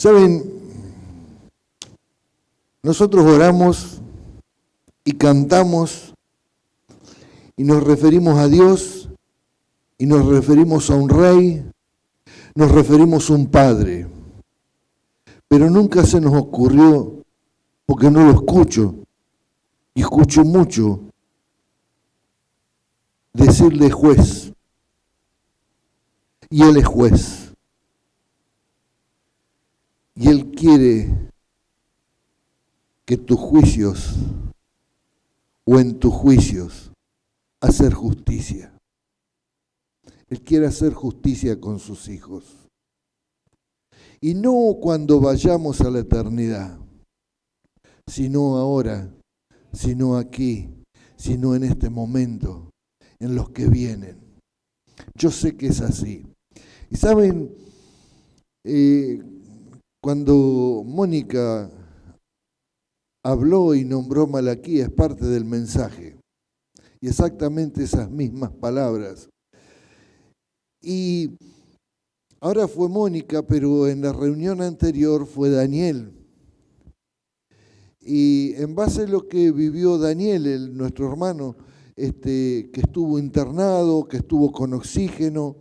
Saben, nosotros oramos y cantamos y nos referimos a Dios y nos referimos a un rey, nos referimos a un padre, pero nunca se nos ocurrió, porque no lo escucho, y escucho mucho, decirle juez, y Él es juez, y Él quiere que tus juicios o en tus juicios hacer justicia. Él quiere hacer justicia con sus hijos. Y no cuando vayamos a la eternidad, sino ahora, sino aquí, sino en este momento, en los que vienen. Yo sé que es así. Y saben, cuando Mónica habló y nombró Malaquías, es parte del mensaje. Y exactamente esas mismas palabras. Y ahora fue Mónica, pero en la reunión anterior fue Daniel. Y en base a lo que vivió Daniel, nuestro hermano, que estuvo internado, que estuvo con oxígeno,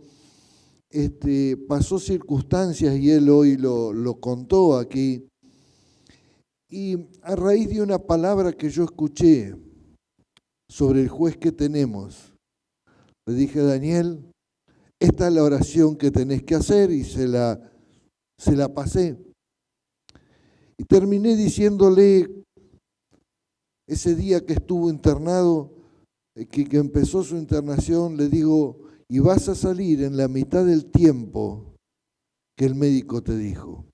pasó circunstancias y él hoy lo contó aquí. Y a raíz de una palabra que yo escuché sobre el juez que tenemos, le dije a Daniel, esta es la oración que tenés que hacer, y se la pasé. Y terminé diciéndole, ese día que estuvo internado, que empezó su internación, le digo, y vas a salir en la mitad del tiempo que el médico te dijo.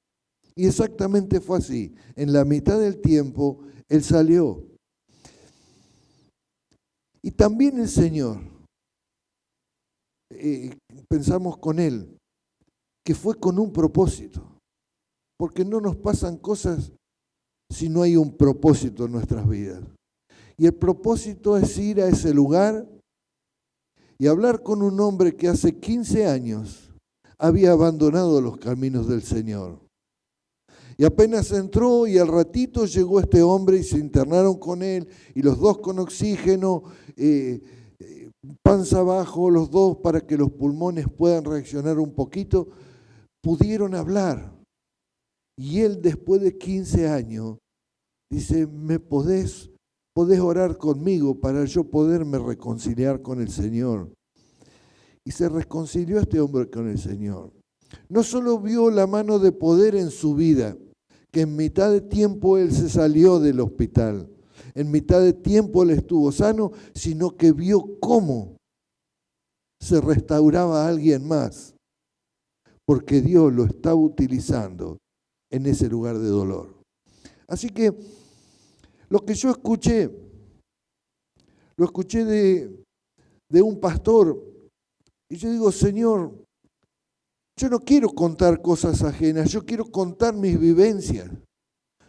Y exactamente fue así. En la mitad del tiempo, él salió. Y también el Señor, pensamos con él, que fue con un propósito. Porque no nos pasan cosas si no hay un propósito en nuestras vidas. Y el propósito es ir a ese lugar y hablar con un hombre que hace 15 años había abandonado los caminos del Señor. Y apenas entró y al ratito llegó este hombre y se internaron con él, y los dos con oxígeno, panza abajo, los dos para que los pulmones puedan reaccionar un poquito, pudieron hablar. Y él, después de 15 años, dice, ¿me podés orar conmigo para yo poderme reconciliar con el Señor? Y se reconcilió este hombre con el Señor. No solo vio la mano de poder en su vida, que en mitad de tiempo él se salió del hospital, en mitad de tiempo él estuvo sano, sino que vio cómo se restauraba a alguien más, porque Dios lo estaba utilizando en ese lugar de dolor. Así que lo que yo escuché, lo escuché de un pastor, y yo digo, Señor, yo no quiero contar cosas ajenas, yo quiero contar mis vivencias.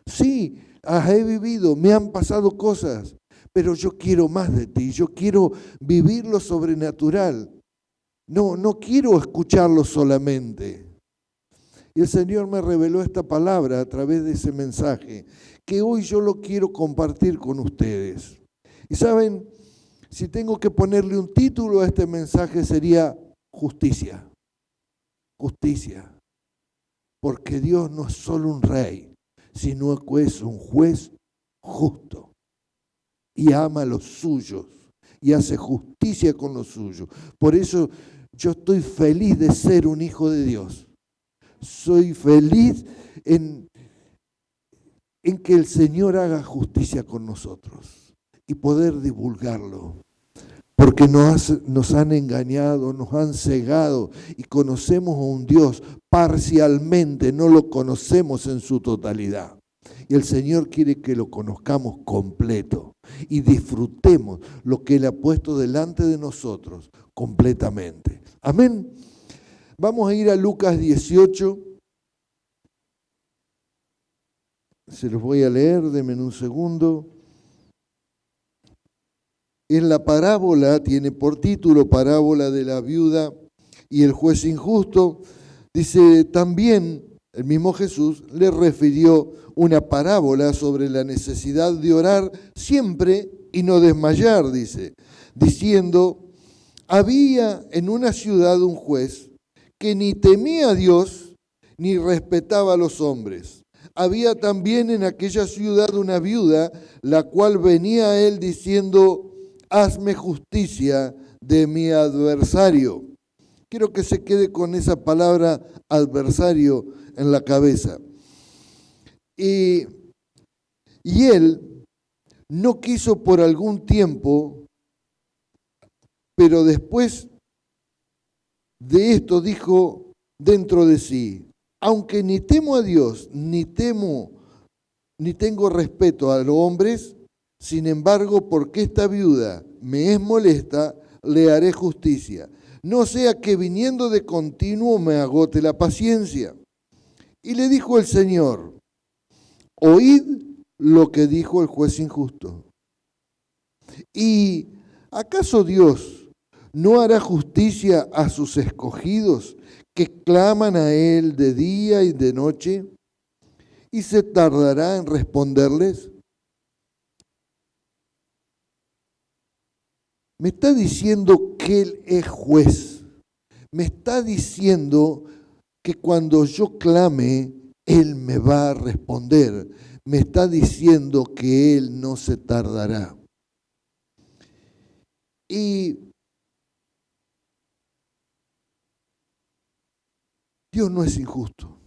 Sí, he vivido, me han pasado cosas, pero yo quiero más de ti, yo quiero vivir lo sobrenatural. No quiero escucharlo solamente. Y el Señor me reveló esta palabra a través de ese mensaje, que hoy yo lo quiero compartir con ustedes. Y saben, si tengo que ponerle un título a este mensaje sería justicia. Justicia. Porque Dios no es solo un rey, sino que es un juez justo. Y ama a los suyos. Y hace justicia con los suyos. Por eso yo estoy feliz de ser un hijo de Dios. Soy feliz en que el Señor haga justicia con nosotros y poder divulgarlo. Porque nos han engañado, nos han cegado y conocemos a un Dios parcialmente, no lo conocemos en su totalidad. Y el Señor quiere que lo conozcamos completo y disfrutemos lo que Él ha puesto delante de nosotros completamente. Amén. Vamos a ir a Lucas 18. Se los voy a leer, denme un segundo. En la parábola, tiene por título Parábola de la viuda y el juez injusto, dice también el mismo Jesús, le refirió una parábola sobre la necesidad de orar siempre y no desmayar, dice, diciendo, había en una ciudad un juez que ni temía a Dios ni respetaba a los hombres. Había también en aquella ciudad una viuda, la cual venía a él diciendo, hazme justicia de mi adversario. Quiero que se quede con esa palabra adversario en la cabeza. Y él no quiso por algún tiempo, pero después de esto dijo dentro de sí, aunque ni temo a Dios, ni tengo respeto a los hombres, sin embargo, porque esta viuda me es molesta, le haré justicia. No sea que viniendo de continuo me agote la paciencia. Y le dijo el Señor, oíd lo que dijo el juez injusto. ¿Y acaso Dios no hará justicia a sus escogidos que claman a Él de día y de noche? ¿Y se tardará en responderles? Me está diciendo que Él es juez. Me está diciendo que cuando yo clame, Él me va a responder. Me está diciendo que Él no se tardará. Y Dios no es injusto.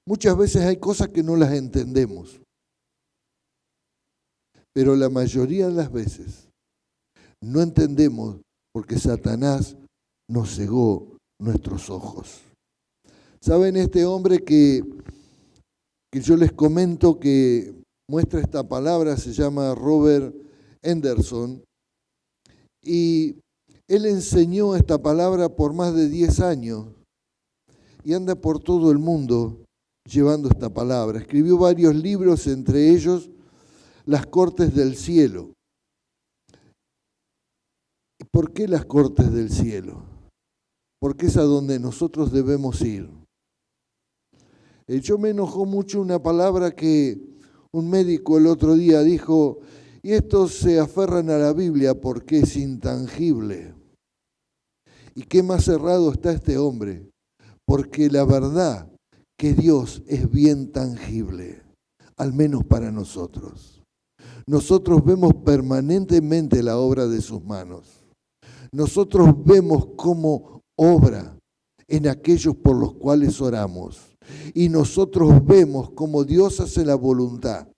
Muchas veces hay cosas que no las entendemos. Pero la mayoría de las veces no entendemos porque Satanás nos cegó nuestros ojos. ¿Saben este hombre que yo les comento que muestra esta palabra? Se llama Robert Henderson y él enseñó esta palabra por más de 10 años y anda por todo el mundo llevando esta palabra. Escribió varios libros, entre ellos Las Cortes del Cielo. ¿Por qué las Cortes del Cielo? Porque es a donde nosotros debemos ir. Yo me enojó mucho una palabra que un médico el otro día dijo, y estos se aferran a la Biblia porque es intangible. ¿Y qué más cerrado está este hombre? Porque la verdad que Dios es bien tangible, al menos para nosotros. Nosotros vemos permanentemente la obra de sus manos. Nosotros vemos cómo obra en aquellos por los cuales oramos. Y nosotros vemos cómo Dios hace la voluntad,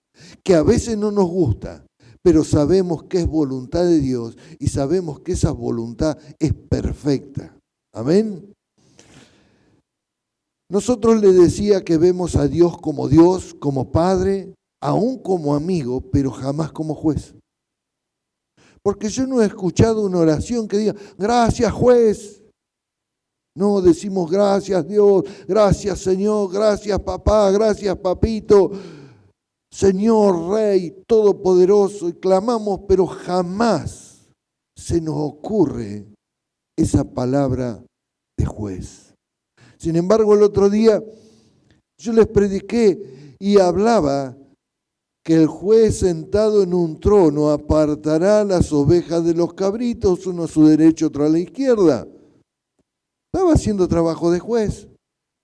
que a veces no nos gusta, pero sabemos que es voluntad de Dios y sabemos que esa voluntad es perfecta. Amén. Nosotros le decía que vemos a Dios, como Padre, aún como amigo, pero jamás como juez. Porque yo no he escuchado una oración que diga, gracias juez. No, decimos gracias Dios, gracias Señor, gracias papá, gracias papito, Señor Rey Todopoderoso, y clamamos, pero jamás se nos ocurre esa palabra de juez. Sin embargo, el otro día yo les prediqué y hablaba que el juez sentado en un trono apartará las ovejas de los cabritos, uno a su derecha, otro a la izquierda. Estaba haciendo trabajo de juez,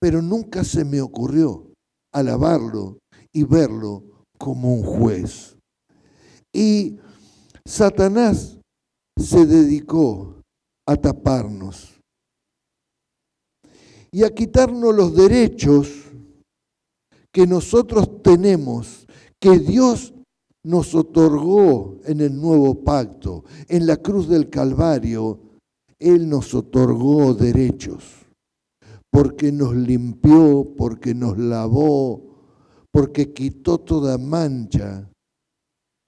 pero nunca se me ocurrió alabarlo y verlo como un juez. Y Satanás se dedicó a taparnos y a quitarnos los derechos que nosotros tenemos, que Dios nos otorgó en el nuevo pacto, en la cruz del Calvario. Él nos otorgó derechos, porque nos limpió, porque nos lavó, porque quitó toda mancha.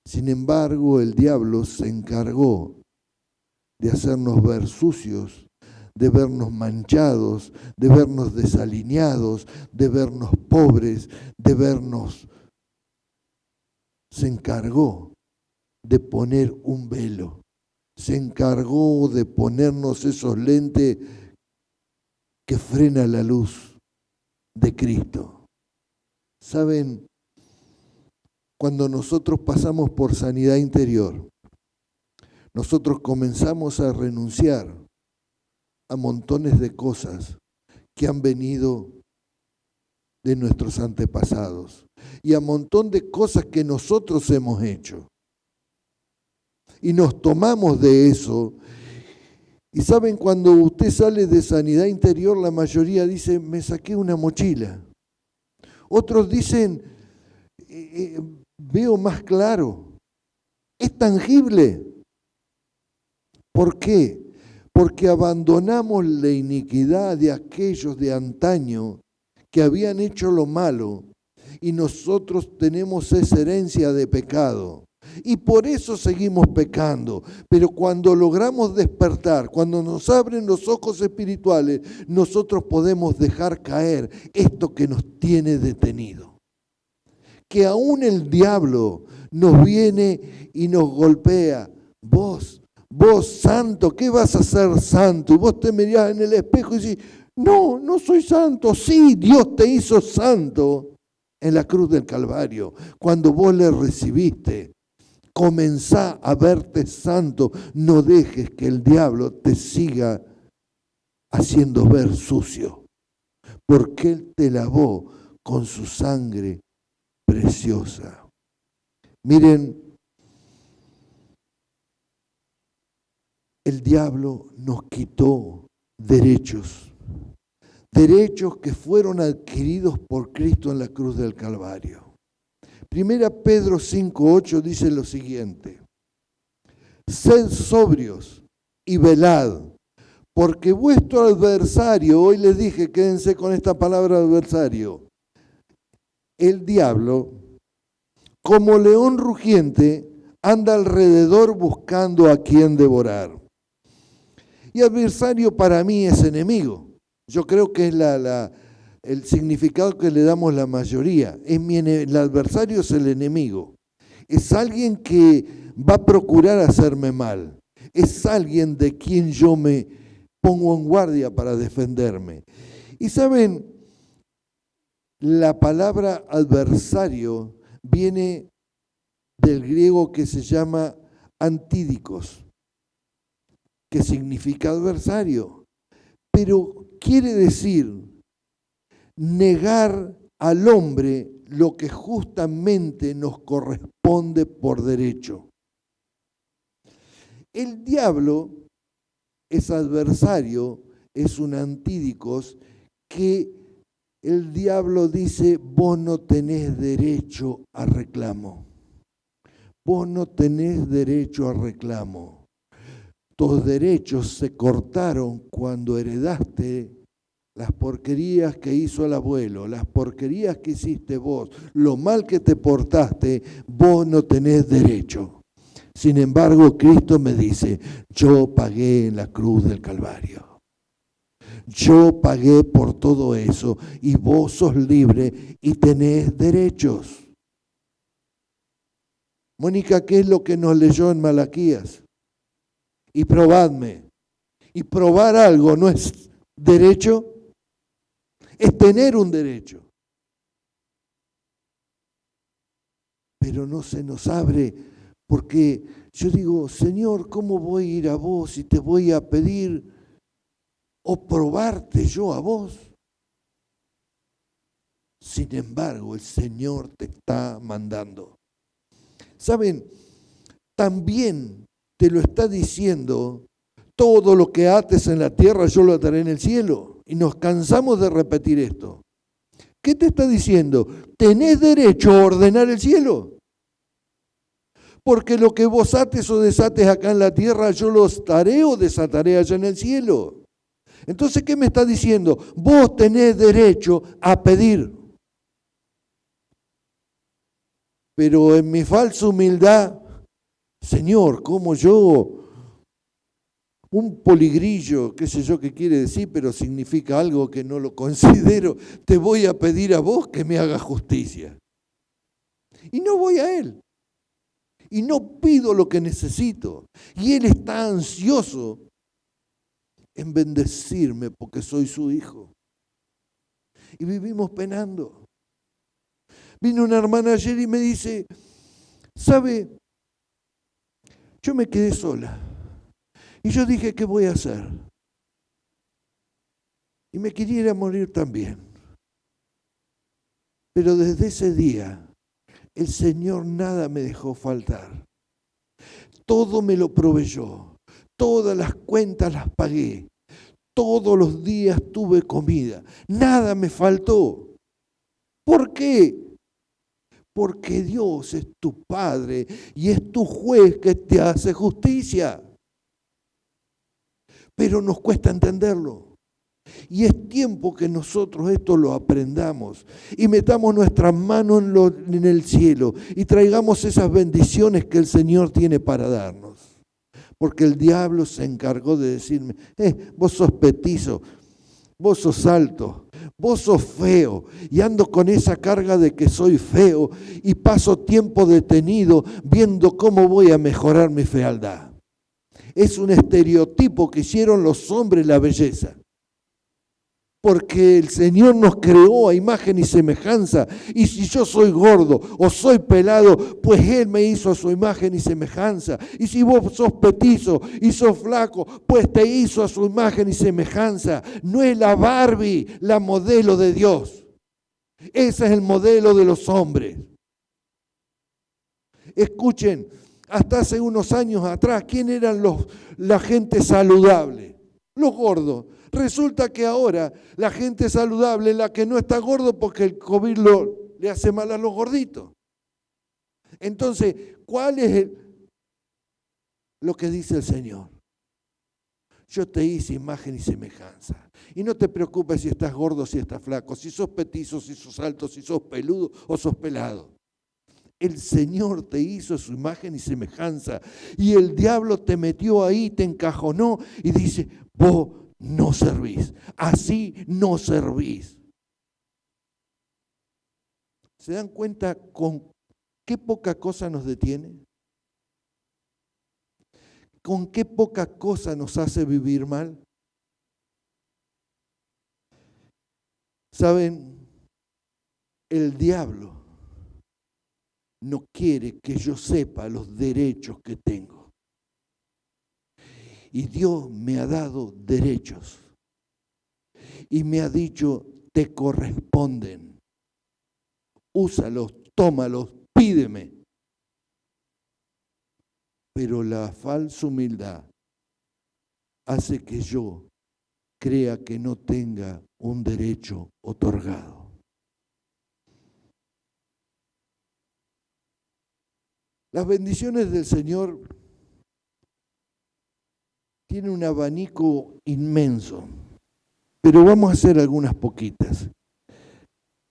Sin embargo, el diablo se encargó de hacernos ver sucios, de vernos manchados, de vernos desalineados, de vernos pobres, de vernos... Se encargó de poner un velo. Se encargó de ponernos esos lentes que frenan la luz, de Cristo. ¿Saben? Cuando nosotros pasamos por sanidad interior, nosotros comenzamos a renunciar a montones de cosas que han venido de nuestros antepasados y a montón de cosas que nosotros hemos hecho. Y nos tomamos de eso. Y saben, cuando usted sale de sanidad interior, la mayoría dice, me saqué una mochila. Otros dicen, veo más claro. Es tangible. ¿Por qué? Porque abandonamos la iniquidad de aquellos de antaño que habían hecho lo malo y nosotros tenemos esa herencia de pecado. Y por eso seguimos pecando. Pero cuando logramos despertar, cuando nos abren los ojos espirituales, nosotros podemos dejar caer esto que nos tiene detenido. Que aún el diablo nos viene y nos golpea. Vos santo, ¿qué vas a ser santo? Y vos te mirás en el espejo y decís, no soy santo. Sí, Dios te hizo santo en la cruz del Calvario. Cuando vos le recibiste, comenzá a verte santo. No dejes que el diablo te siga haciendo ver sucio, porque Él te lavó con su sangre preciosa. Miren, el diablo nos quitó derechos que fueron adquiridos por Cristo en la cruz del Calvario. Primera Pedro 5:8 dice lo siguiente: sed sobrios y velad, porque vuestro adversario, hoy les dije, quédense con esta palabra adversario, el diablo, como león rugiente, anda alrededor buscando a quien devorar. Y adversario para mí es enemigo. Yo creo que es el significado que le damos la mayoría. El adversario es el enemigo. Es alguien que va a procurar hacerme mal. Es alguien de quien yo me pongo en guardia para defenderme. Y saben, la palabra adversario viene del griego que se llama antídicos, que significa adversario, pero quiere decir negar al hombre lo que justamente nos corresponde por derecho. El diablo es adversario, es un antídicos que el diablo dice, vos no tenés derecho a reclamo. Vos no tenés derecho a reclamo. Tus derechos se cortaron cuando heredaste las porquerías que hizo el abuelo, las porquerías que hiciste vos, lo mal que te portaste, vos no tenés derecho. Sin embargo, Cristo me dice, yo pagué en la cruz del Calvario. Yo pagué por todo eso y vos sos libre y tenés derechos. Mónica, ¿qué es lo que nos leyó en Malaquías? Y probadme. Y probar algo no es derecho, es tener un derecho. Pero no se nos abre porque yo digo, Señor, ¿cómo voy a ir a vos y te voy a pedir o probarte yo a vos? Sin embargo, el Señor te está mandando. ¿Saben? También te lo está diciendo, todo lo que ates en la tierra yo lo ataré en el cielo. Y nos cansamos de repetir esto. ¿Qué te está diciendo? ¿Tenés derecho a ordenar el cielo? Porque lo que vos ates o desates acá en la tierra, yo lo ataré o desataré allá en el cielo. Entonces, ¿qué me está diciendo? Vos tenés derecho a pedir. Pero en mi falsa humildad, Señor, como yo, un poligrillo, qué sé yo qué quiere decir, pero significa algo que no lo considero, te voy a pedir a vos que me hagas justicia. Y no voy a Él. Y no pido lo que necesito. Y Él está ansioso en bendecirme porque soy su hijo. y vivimos penando. Vino una hermana ayer y me dice, ¿sabe? Yo me quedé sola. Y yo dije, ¿qué voy a hacer? Y me quería ir a morir también. Pero desde ese día, el Señor nada me dejó faltar. Todo me lo proveyó. Todas las cuentas las pagué. Todos los días tuve comida. Nada me faltó. ¿Por qué? Porque Dios es tu Padre y es tu juez que te hace justicia. Pero nos cuesta entenderlo. Y es tiempo que nosotros esto lo aprendamos y metamos nuestras manos en el cielo y traigamos esas bendiciones que el Señor tiene para darnos. Porque el diablo se encargó de decirme, vos sos petizo, vos sos alto, vos sos feo, y ando con esa carga de que soy feo y paso tiempo detenido viendo cómo voy a mejorar mi fealdad. Es un estereotipo que hicieron los hombres la belleza. Porque el Señor nos creó a imagen y semejanza, y si yo soy gordo o soy pelado, pues Él me hizo a su imagen y semejanza. Y si vos sos petizo y sos flaco, pues te hizo a su imagen y semejanza. No es la Barbie la modelo de Dios. Ese es el modelo de los hombres. Escuchen, hasta hace unos años atrás, ¿quién eran la gente saludable? Los gordos. Resulta que ahora la gente saludable es la que no está gordo porque el COVID le hace mal a los gorditos. Entonces, ¿cuál es lo que dice el Señor? Yo te hice imagen y semejanza. Y no te preocupes si estás gordo, si estás flaco, si sos petizo, si sos alto, si sos peludo o sos pelado. El Señor te hizo su imagen y semejanza. Y el diablo te metió ahí, te encajonó y dice, vos no servís, así no servís. ¿Se dan cuenta con qué poca cosa nos detiene? ¿Con qué poca cosa nos hace vivir mal? ¿Saben? El diablo no quiere que yo sepa los derechos que tengo. Y Dios me ha dado derechos. Y me ha dicho, te corresponden. Úsalos, tómalos, pídeme. Pero la falsa humildad hace que yo crea que no tenga un derecho otorgado. Las bendiciones del Señor tienen un abanico inmenso, pero vamos a hacer algunas poquitas.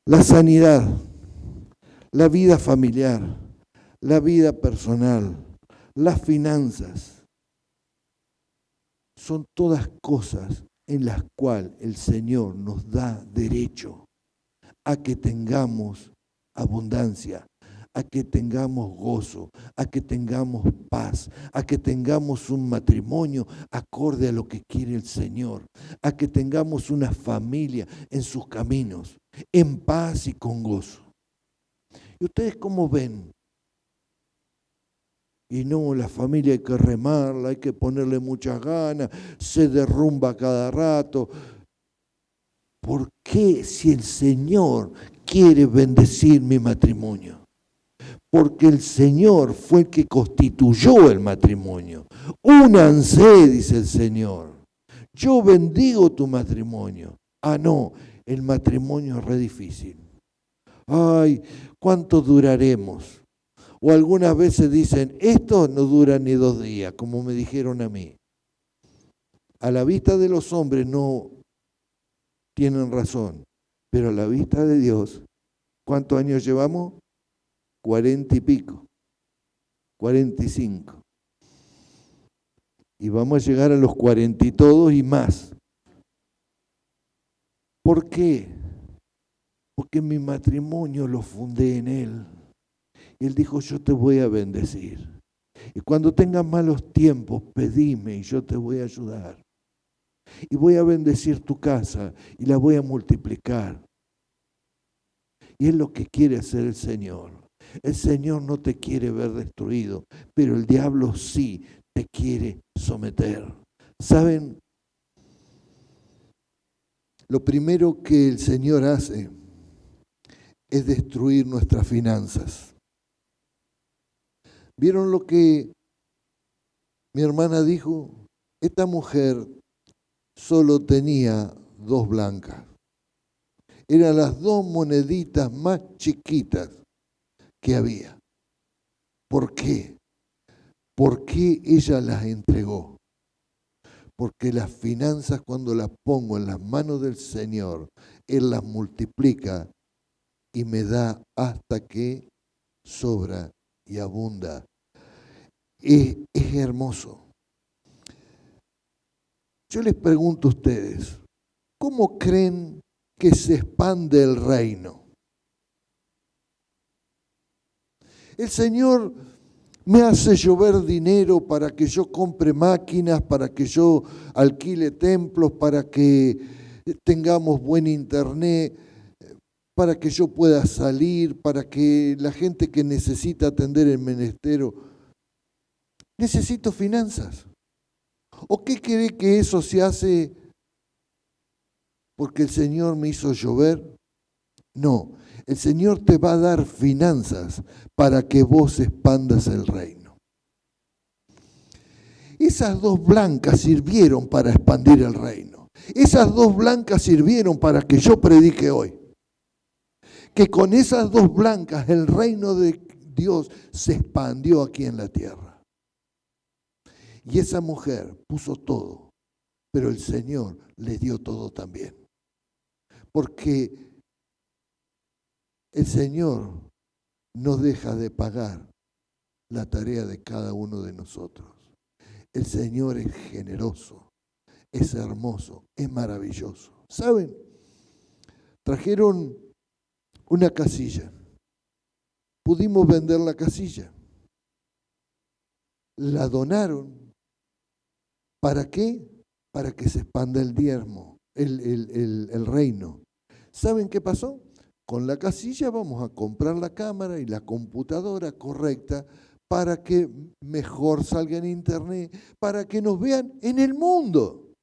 La sanidad, la vida familiar, la vida personal, las finanzas, son todas cosas en las cuales el Señor nos da derecho a que tengamos abundancia, a que tengamos gozo, a que tengamos paz, a que tengamos un matrimonio acorde a lo que quiere el Señor, a que tengamos una familia en sus caminos, en paz y con gozo. ¿Y ustedes cómo ven? Y no, la familia hay que remarla, hay que ponerle muchas ganas, se derrumba cada rato. ¿Por qué si el Señor quiere bendecir mi matrimonio? Porque el Señor fue el que constituyó el matrimonio. Únanse, dice el Señor. Yo bendigo tu matrimonio. Ah, no, el matrimonio es re difícil. Ay, ¿cuánto duraremos? O algunas veces dicen, esto no dura ni 2 días, como me dijeron a mí. A la vista de los hombres no tienen razón, pero a la vista de Dios, ¿cuántos años llevamos? 40 y pico, 45. Y vamos a llegar a los 40 y todos y más. ¿Por qué? Porque mi matrimonio lo fundé en Él. Él dijo, yo te voy a bendecir. Y cuando tengas malos tiempos, pedime y yo te voy a ayudar. Y voy a bendecir tu casa y la voy a multiplicar. Y es lo que quiere hacer el Señor. El Señor no te quiere ver destruido, pero el diablo sí te quiere someter. ¿Saben? Lo primero que el Señor hace es destruir nuestras finanzas. ¿Vieron lo que mi hermana dijo? Esta mujer solo tenía 2 blancas. Eran las 2 moneditas más chiquitas que había. ¿Por qué? ¿Por qué ella las entregó? Porque las finanzas, cuando las pongo en las manos del Señor, Él las multiplica y me da hasta que sobra y abunda. Es hermoso. Yo les pregunto a ustedes, ¿cómo creen que se expande el reino? El Señor me hace llover dinero para que yo compre máquinas, para que yo alquile templos, para que tengamos buen internet, para que yo pueda salir, para que la gente que necesita atender el menestero. Necesito finanzas. ¿O qué cree que eso se hace porque el Señor me hizo llover? No, el Señor te va a dar finanzas para que vos expandas el reino. Esas 2 blancas sirvieron para expandir el reino. Esas 2 blancas sirvieron para que yo predique hoy. Que con esas 2 blancas el reino de Dios se expandió aquí en la tierra. Y esa mujer puso todo, pero el Señor le dio todo también. Porque el Señor no deja de pagar la tarea de cada uno de nosotros. El Señor es generoso, es hermoso, es maravilloso. ¿Saben? Trajeron una casilla. Pudimos vender la casilla. La donaron. ¿Para qué? Para que se expanda el diezmo, el reino. ¿Saben qué pasó? Con la casilla vamos a comprar la cámara y la computadora correcta para que mejor salga en internet, para que nos vean en el mundo.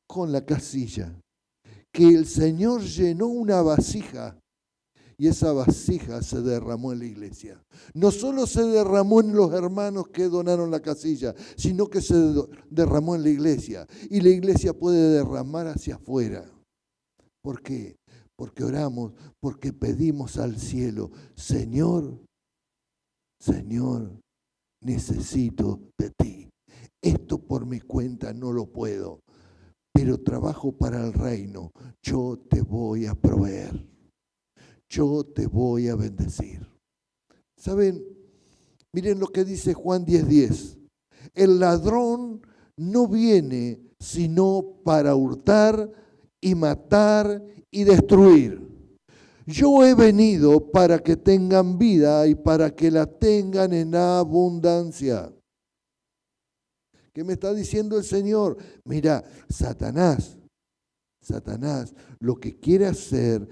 Con la casilla, que el Señor llenó una vasija y esa vasija se derramó en la iglesia. No solo se derramó en los hermanos que donaron la casilla, sino que se derramó en la iglesia. Y la iglesia puede derramar hacia afuera. ¿Por qué? Porque oramos, porque pedimos al cielo, Señor, Señor, necesito de ti. Esto por mi cuenta no lo puedo, pero trabajo para el reino. Yo te voy a proveer. Yo te voy a bendecir. ¿Saben? Miren lo que dice Juan 10:10. El ladrón no viene sino para hurtar y matar y destruir. Yo he venido para que tengan vida y para que la tengan en abundancia. ¿Qué me está diciendo el Señor? Mira, Satanás lo que quiere hacer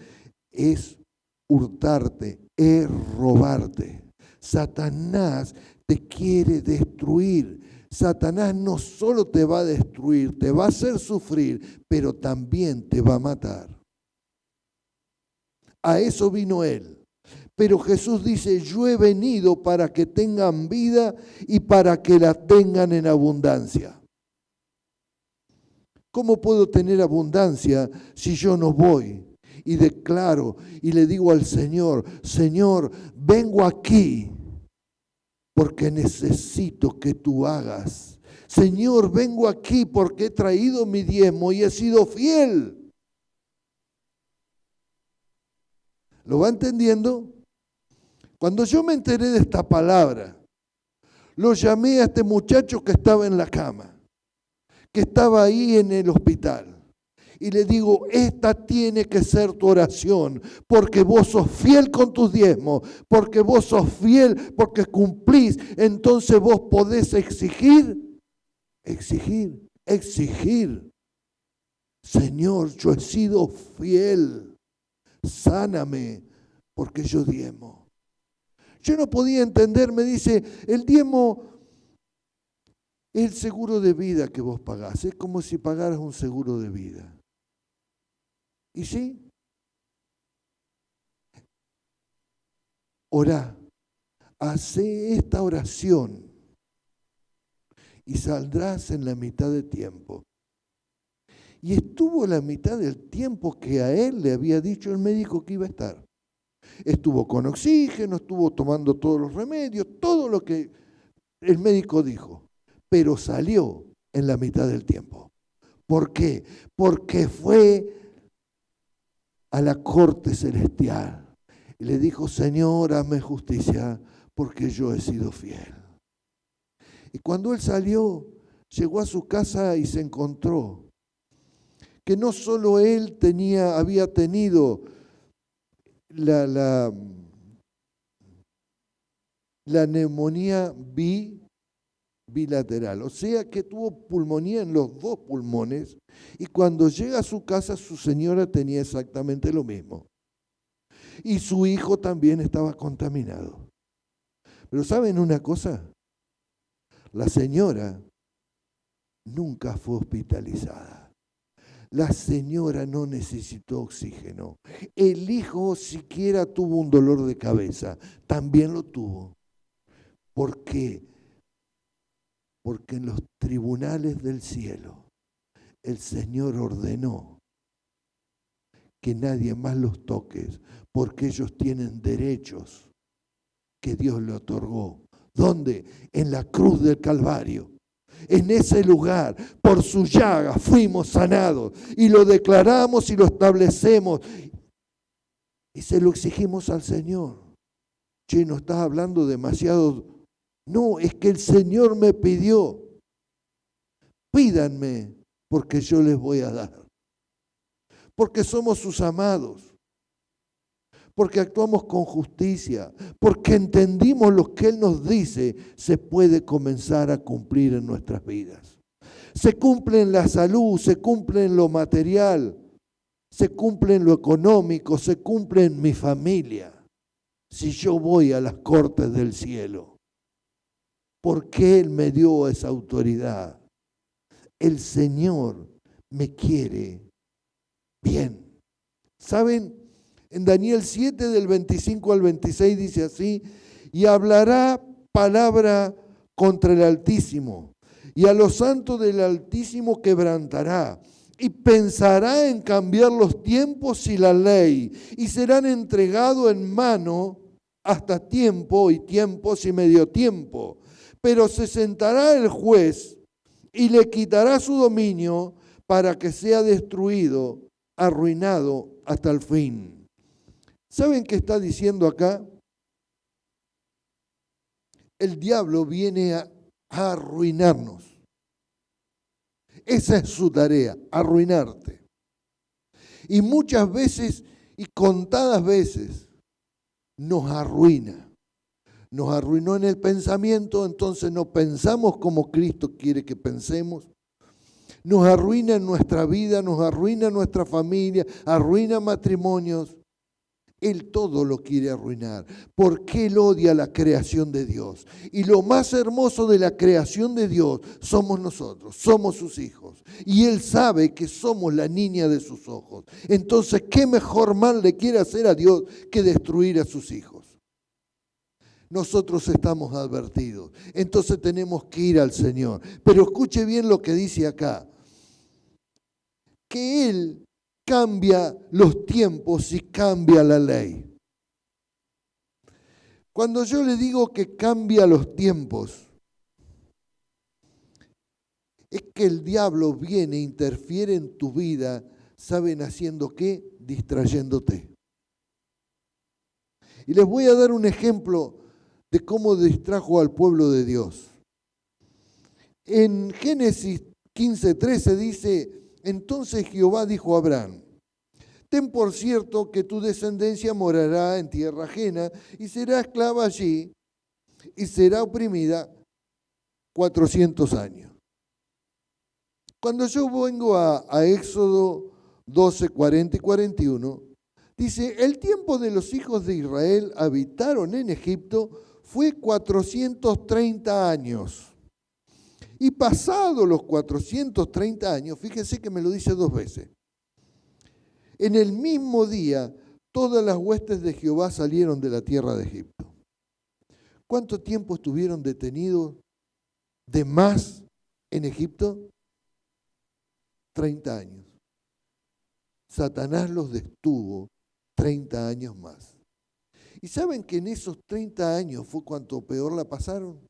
es hurtarte, es robarte. Satanás te quiere destruir. Satanás no solo te va a destruir, te va a hacer sufrir, pero también te va a matar. A eso vino Él. Pero Jesús dice, yo he venido para que tengan vida y para que la tengan en abundancia. ¿Cómo puedo tener abundancia si yo no voy? Y declaro y le digo al Señor, Señor, vengo aquí porque necesito que tú hagas. Señor, vengo aquí porque he traído mi diezmo y he sido fiel. ¿Lo va entendiendo? Cuando yo me enteré de esta palabra, lo llamé a este muchacho que estaba en la cama, que estaba ahí en el hospital. Y le digo, esta tiene que ser tu oración, porque vos sos fiel con tus diezmos, porque vos sos fiel, porque cumplís. Entonces vos podés exigir. Señor, yo he sido fiel. sáname, porque yo diezmo. Yo no podía entender, me dice, el diezmo es el seguro de vida que vos pagás, es como si pagaras un seguro de vida. ¿Y sí? Orá, hacé esta oración y saldrás en la mitad de tiempo. Y estuvo la mitad del tiempo que a él le había dicho el médico que iba a estar. Estuvo con oxígeno, estuvo tomando todos los remedios, todo lo que el médico dijo, pero salió en la mitad del tiempo. ¿Por qué? Porque fue a la corte celestial y le dijo, Señor, hazme justicia porque yo he sido fiel. Y cuando él salió, llegó a su casa y se encontró que no solo él había tenido la neumonía bilateral, o sea que tuvo pulmonía en los dos pulmones, y cuando llega a su casa su señora tenía exactamente lo mismo. Y su hijo también estaba contaminado. Pero ¿saben una cosa? La señora nunca fue hospitalizada. La señora no necesitó oxígeno. El hijo siquiera tuvo un dolor de cabeza. También lo tuvo. ¿Por qué? Porque en los tribunales del cielo el Señor ordenó que nadie más los toque, porque ellos tienen derechos que Dios le otorgó. ¿Dónde? En la cruz del Calvario. En ese lugar, por su llaga, fuimos sanados y lo declaramos y lo establecemos y se lo exigimos al Señor. Che, no estás hablando demasiado. No, es que el Señor me pidió, pídanme porque yo les voy a dar. Porque somos sus amados. Porque actuamos con justicia, porque entendimos lo que Él nos dice, se puede comenzar a cumplir en nuestras vidas. Se cumple en la salud, se cumple en lo material, se cumple en lo económico, se cumple en mi familia. Si yo voy a las cortes del cielo, porque Él me dio esa autoridad. El Señor me quiere bien. ¿Saben? En Daniel 7, del 25 al 26 dice así, y hablará palabra contra el Altísimo, y a los santos del Altísimo quebrantará, y pensará en cambiar los tiempos y la ley, y serán entregados en mano hasta tiempo y tiempos y medio tiempo. Pero se sentará el juez y le quitará su dominio para que sea destruido, arruinado hasta el fin. ¿Saben qué está diciendo acá? El diablo viene a arruinarnos. Esa es su tarea, arruinarte. Y muchas veces, y contadas veces, nos arruina. Nos arruinó en el pensamiento, entonces no pensamos como Cristo quiere que pensemos. Nos arruina en nuestra vida, nos arruina en nuestra familia, arruina matrimonios. Él todo lo quiere arruinar, porque Él odia la creación de Dios. Y lo más hermoso de la creación de Dios somos nosotros, somos sus hijos. Y Él sabe que somos la niña de sus ojos. Entonces, ¿qué mejor mal le quiere hacer a Dios que destruir a sus hijos? Nosotros estamos advertidos, entonces tenemos que ir al Señor. Pero escuche bien lo que dice acá, que Él cambia los tiempos y cambia la ley. Cuando yo le digo que cambia los tiempos, es que el diablo viene e interfiere en tu vida, ¿saben haciendo qué? Distrayéndote. Y les voy a dar un ejemplo de cómo distrajo al pueblo de Dios. En Génesis 15:13 dice, entonces Jehová dijo a Abraham, ten por cierto que tu descendencia morará en tierra ajena y será esclava allí y será oprimida 400 años. Cuando yo vengo a Éxodo 12, 40 y 41, Dice, el tiempo de los hijos de Israel habitaron en Egipto fue 430 años. Y pasados los 430 años, fíjense que me lo dice 2 veces, en el mismo día todas las huestes de Jehová salieron de la tierra de Egipto. ¿Cuánto tiempo estuvieron detenidos de más en Egipto? 30 años. Satanás los detuvo 30 años más. ¿Y saben que en esos 30 años fue cuanto peor la pasaron?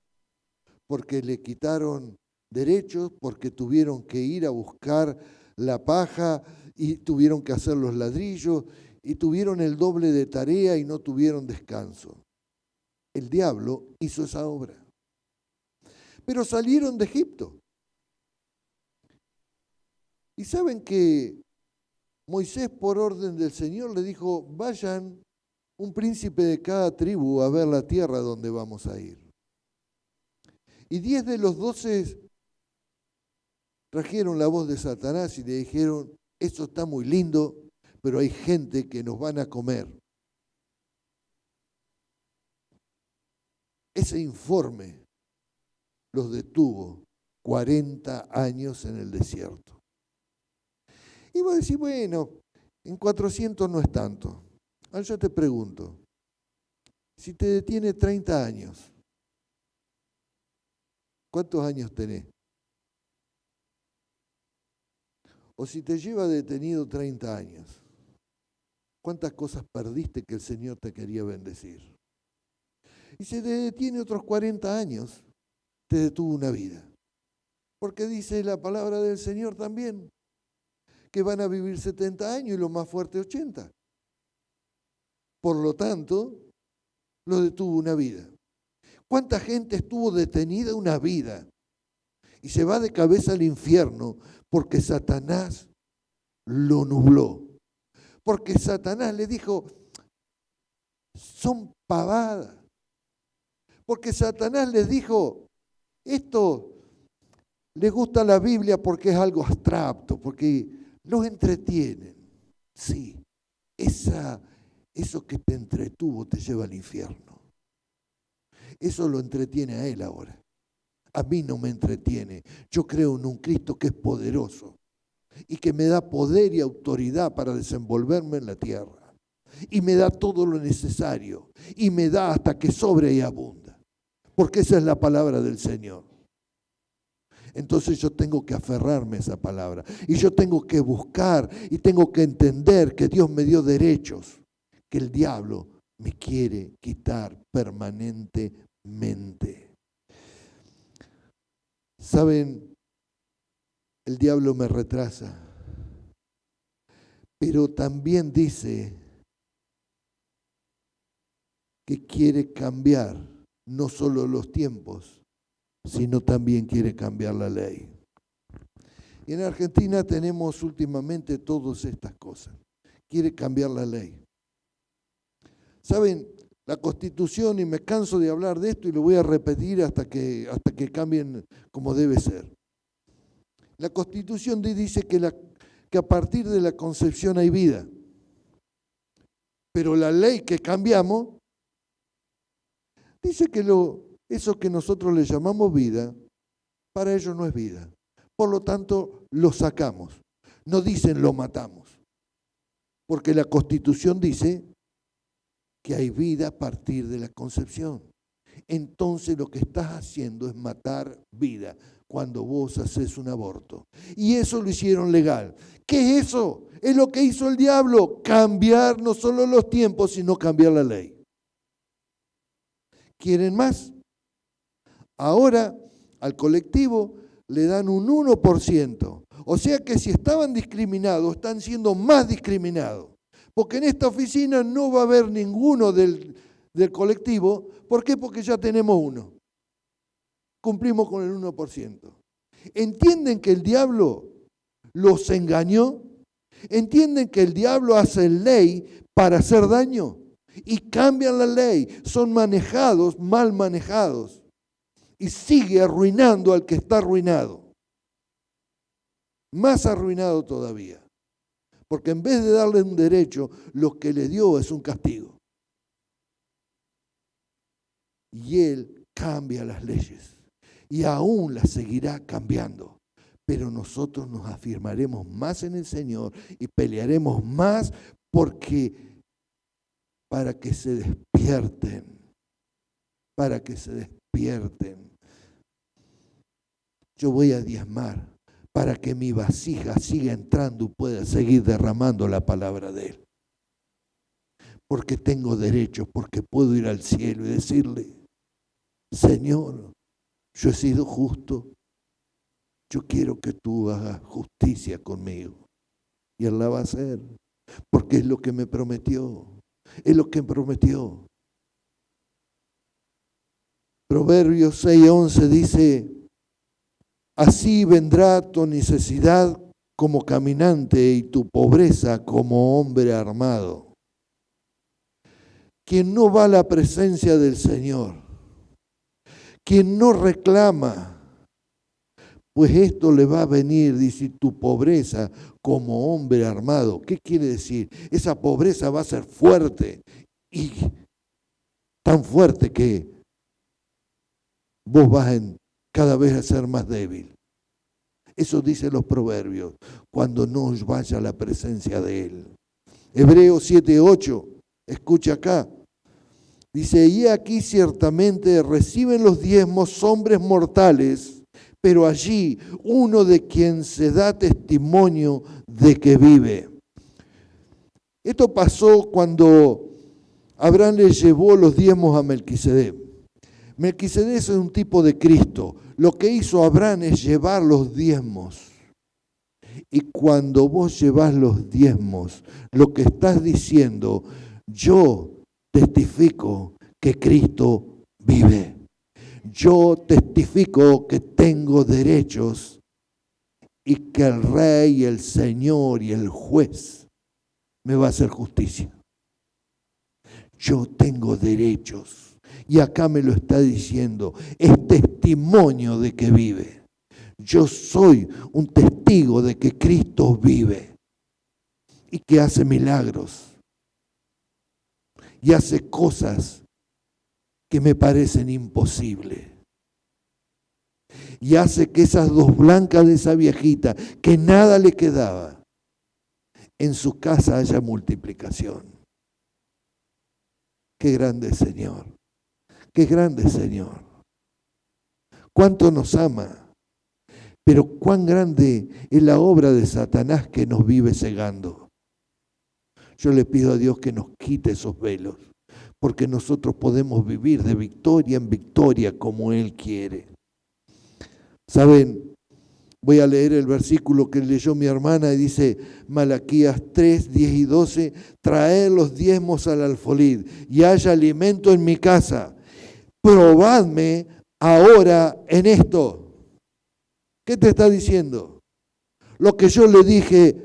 Porque le quitaron derechos, porque tuvieron que ir a buscar la paja y tuvieron que hacer los ladrillos y tuvieron el doble de tarea y no tuvieron descanso. El diablo hizo esa obra. Pero salieron de Egipto. Y saben que Moisés, por orden del Señor, le dijo, vayan un príncipe de cada tribu a ver la tierra donde vamos a ir. Y 10 de los 12 trajeron la voz de Satanás y le dijeron, eso está muy lindo, pero hay gente que nos van a comer. Ese informe los detuvo 40 años en el desierto. Y vos decís, bueno, en 400 no es tanto. Ahora yo te pregunto, si te detiene 30 años, ¿cuántos años tenés? O si te lleva detenido 30 años, ¿cuántas cosas perdiste que el Señor te quería bendecir? Y si te detiene otros 40 años, te detuvo una vida. Porque dice la palabra del Señor también, que van a vivir 70 años y lo más fuerte 80. Por lo tanto, lo detuvo una vida. ¿Cuánta gente estuvo detenida una vida y se va de cabeza al infierno porque Satanás lo nubló? Porque Satanás le dijo, son pavadas. Porque Satanás les dijo, esto les gusta la Biblia porque es algo abstracto, porque los entretienen. Sí, eso que te entretuvo te lleva al infierno. Eso lo entretiene a él ahora. A mí no me entretiene. Yo creo en un Cristo que es poderoso y que me da poder y autoridad para desenvolverme en la tierra. Y me da todo lo necesario. Y me da hasta que sobre y abunda. Porque esa es la palabra del Señor. Entonces yo tengo que aferrarme a esa palabra. Y yo tengo que buscar y tengo que entender que Dios me dio derechos. Que el diablo me quiere quitar permanentemente. ¿Saben? El diablo me retrasa. Pero también dice que quiere cambiar no solo los tiempos, sino también quiere cambiar la ley. Y en Argentina tenemos últimamente todas estas cosas. Quiere cambiar la ley. ¿Saben? La Constitución, y me canso de hablar de esto y lo voy a repetir hasta que cambien como debe ser. La Constitución dice que a partir de la concepción hay vida. Pero la ley que cambiamos dice que eso que nosotros le llamamos vida, para ellos no es vida. Por lo tanto, lo sacamos. No dicen lo matamos. Porque la Constitución dice que hay vida a partir de la concepción. Entonces lo que estás haciendo es matar vida cuando vos haces un aborto. Y eso lo hicieron legal. ¿Qué es eso? Es lo que hizo el diablo. Cambiar no solo los tiempos, sino cambiar la ley. ¿Quieren más? Ahora al colectivo le dan un 1%. O sea que si estaban discriminados, están siendo más discriminados. Porque en esta oficina no va a haber ninguno del colectivo. ¿Por qué? Porque ya tenemos uno. Cumplimos con el 1%. ¿Entienden que el diablo los engañó? ¿Entienden que el diablo hace ley para hacer daño? Y cambian la ley, son manejados, mal manejados. Y sigue arruinando al que está arruinado. Más arruinado todavía. Porque en vez de darle un derecho, lo que le dio es un castigo. Y Él cambia las leyes y aún las seguirá cambiando. Pero nosotros nos afirmaremos más en el Señor y pelearemos más para que se despierten, para que se despierten. Yo voy a diezmar para que mi vasija siga entrando y pueda seguir derramando la palabra de Él. Porque tengo derechos, porque puedo ir al cielo y decirle, Señor, yo he sido justo, yo quiero que tú hagas justicia conmigo. Y Él la va a hacer, porque es lo que me prometió, es lo que prometió. Proverbios 6:11 dice, así vendrá tu necesidad como caminante y tu pobreza como hombre armado. Quien no va a la presencia del Señor, quien no reclama, pues esto le va a venir, dice, tu pobreza como hombre armado. ¿Qué quiere decir? Esa pobreza va a ser fuerte y tan fuerte que vos vas cada vez a ser más débil. Eso dicen los proverbios, cuando no os vaya a la presencia de Él. Hebreos 7:8, escucha acá. Dice, y aquí ciertamente reciben los diezmos hombres mortales, pero allí uno de quien se da testimonio de que vive. Esto pasó cuando Abraham le llevó los diezmos a Melquisedec. Melquisedec es un tipo de Cristo. Lo que hizo Abraham es llevar los diezmos. Y cuando vos llevas los diezmos, lo que estás diciendo, yo testifico que Cristo vive. Yo testifico que tengo derechos y que el Rey, el Señor y el juez me va a hacer justicia. Yo tengo derechos. Y acá me lo está diciendo. Es testimonio de que vive. Yo soy un testigo de que Cristo vive y que hace milagros. Y hace cosas que me parecen imposibles. Y hace que esas dos blancas de esa viejita, que nada le quedaba, en su casa haya multiplicación. Qué grande Señor, qué grande Señor. Cuánto nos ama, pero cuán grande es la obra de Satanás que nos vive cegando. Yo le pido a Dios que nos quite esos velos, porque nosotros podemos vivir de victoria en victoria como Él quiere. ¿Saben? Voy a leer el versículo que leyó mi hermana y dice Malaquías 3, 10 y 12, traed los diezmos al alfolí y haya alimento en mi casa. Probadme ahora en esto. ¿Qué te está diciendo? Lo que yo le dije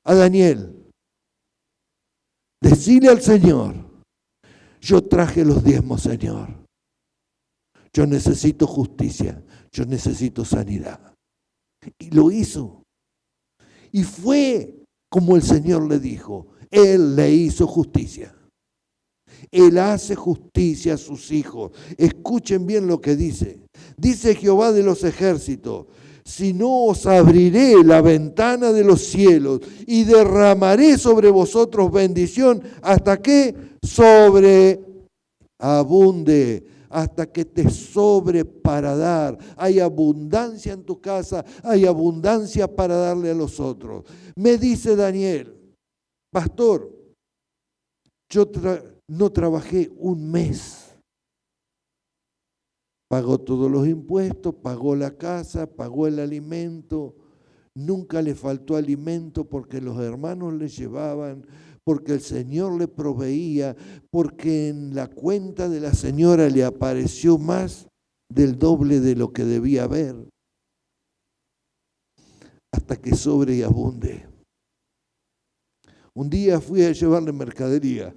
a Daniel. Decile al Señor, yo traje los diezmos, Señor. Yo necesito justicia, yo necesito sanidad. Y lo hizo. Y fue como el Señor le dijo. Él le hizo justicia. Él hace justicia a sus hijos. Escuchen bien lo que dice. Dice Jehová de los ejércitos, si no os abriré la ventana de los cielos y derramaré sobre vosotros bendición hasta que sobreabunde, hasta que te sobre para dar. Hay abundancia en tu casa, hay abundancia para darle a los otros. Me dice Daniel, pastor, yo no trabajé un mes. Pagó todos los impuestos, pagó la casa, pagó el alimento. Nunca le faltó alimento porque los hermanos le llevaban, porque el Señor le proveía, porque en la cuenta de la señora le apareció más del doble de lo que debía haber. Hasta que sobre y abunde. Un día fui a llevarle mercadería.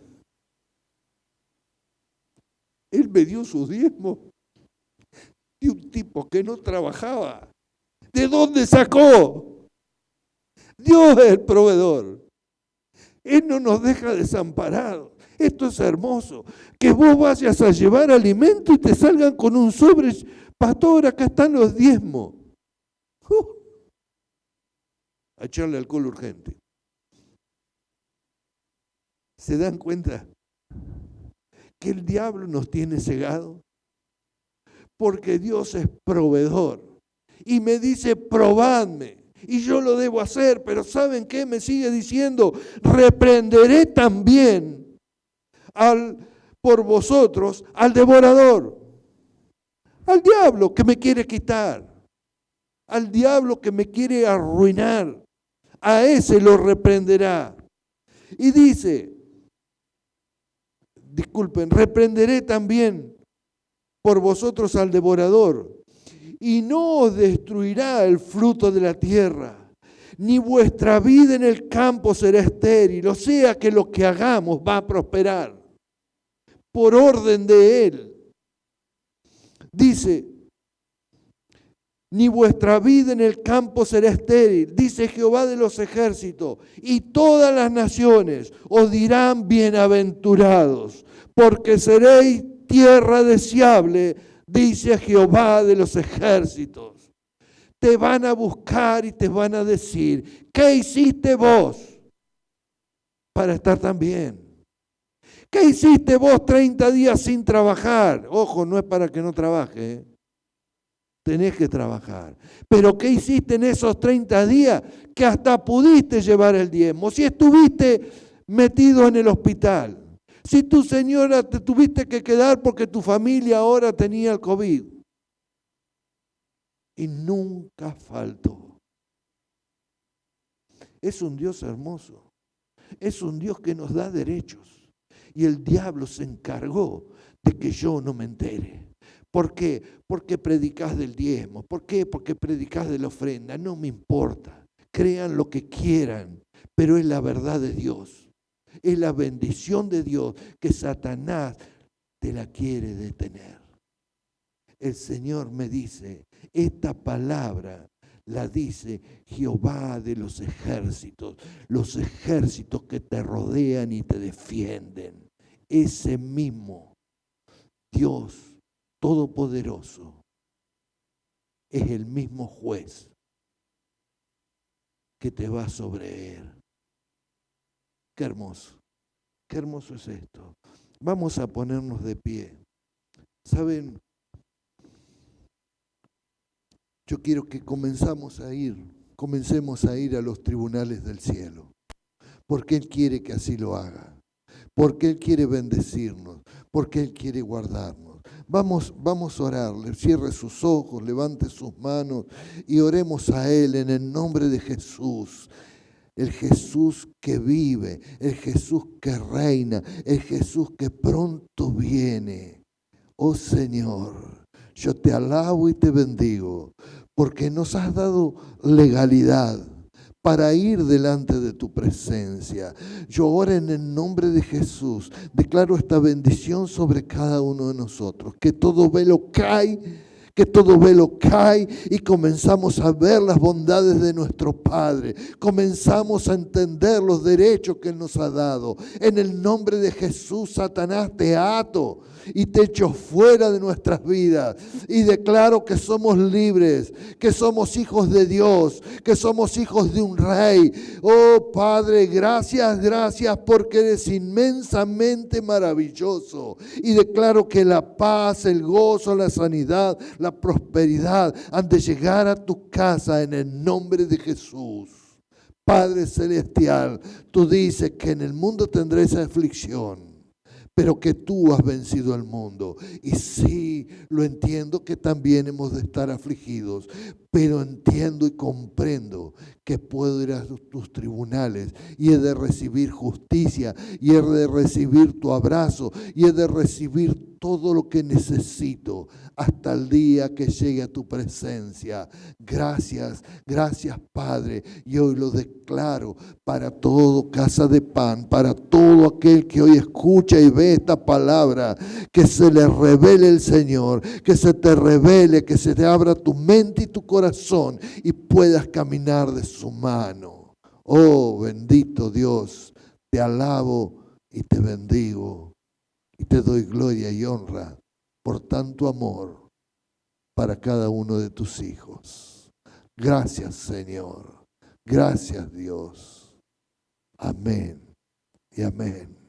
Él me dio sus diezmos. Y un tipo que no trabajaba, ¿de dónde sacó? Dios es el proveedor. Él no nos deja desamparados. Esto es hermoso. Que vos vayas a llevar alimento y te salgan con un sobre. Pastor, acá están los diezmos. A echarle alcohol urgente. ¿Se dan cuenta que el diablo nos tiene cegado? Porque Dios es proveedor. Y me dice, probadme. Y yo lo debo hacer, pero ¿saben qué? Me sigue diciendo, reprenderé también por vosotros al devorador, al diablo que me quiere quitar, al diablo que me quiere arruinar. A ese lo reprenderá. Y dice, disculpen, reprenderé también por vosotros al devorador, y no os destruirá el fruto de la tierra, ni vuestra vida en el campo será estéril, o sea que lo que hagamos va a prosperar, por orden de Él. Dice, ni vuestra vida en el campo será estéril, dice Jehová de los ejércitos, y todas las naciones os dirán bienaventurados, porque seréis tierra deseable, dice Jehová de los ejércitos. Te van a buscar y te van a decir, ¿qué hiciste vos para estar tan bien? ¿Qué hiciste vos 30 días sin trabajar? Ojo, no es para que no trabaje, ¿eh? Tenés que trabajar. Pero ¿qué hiciste en esos 30 días que hasta pudiste llevar el diezmo? Si estuviste metido en el hospital, si tu señora te tuviste que quedar porque tu familia ahora tenía el COVID. Y nunca faltó. Es un Dios hermoso. Es un Dios que nos da derechos. Y el diablo se encargó de que yo no me entere. ¿Por qué? Porque predicás del diezmo. ¿Por qué? Porque predicás de la ofrenda. No me importa. Crean lo que quieran, pero es la verdad de Dios. Es la bendición de Dios que Satanás te la quiere detener. El Señor me dice, esta palabra la dice Jehová de los ejércitos que te rodean y te defienden. Ese mismo Dios Todopoderoso es el mismo juez que te va a sobreer. Qué hermoso es esto. Vamos a ponernos de pie. ¿Saben? Yo quiero que comencemos a ir a los tribunales del cielo, porque Él quiere que así lo haga, porque Él quiere bendecirnos, porque Él quiere guardarnos. Vamos a orarle, cierre sus ojos, levante sus manos y oremos a Él en el nombre de Jesús. El Jesús que vive, el Jesús que reina, el Jesús que pronto viene. Oh Señor, yo te alabo y te bendigo, porque nos has dado legalidad para ir delante de tu presencia. Yo oro en el nombre de Jesús, declaro esta bendición sobre cada uno de nosotros, que todo velo cae y comenzamos a ver las bondades de nuestro Padre. Comenzamos a entender los derechos que Él nos ha dado. En el nombre de Jesús, Satanás, te ato y te echo fuera de nuestras vidas. Y declaro que somos libres, que somos hijos de Dios, que somos hijos de un Rey. Oh Padre, gracias porque eres inmensamente maravilloso. Y declaro que la paz, el gozo, la sanidad, la prosperidad han de llegar a tu casa en el nombre de Jesús. Padre Celestial, tú dices que en el mundo tendréis aflicción, pero que tú has vencido el mundo. Y sí, lo entiendo que también hemos de estar afligidos, pero entiendo y comprendo que puedo ir a tus tribunales y he de recibir justicia, y he de recibir tu abrazo, y he de recibir todo lo que necesito hasta el día que llegue a tu presencia. Gracias Padre, y hoy lo declaro para todo Casa de Pan, para todo aquel que hoy escucha y ve esta palabra, que se le revele el Señor, que se te revele, que se te abra tu mente y tu corazón y puedas caminar de su mano. Oh, bendito Dios, te alabo y te bendigo y te doy gloria y honra por tanto amor para cada uno de tus hijos. Gracias, Señor. Gracias, Dios. Amén y amén.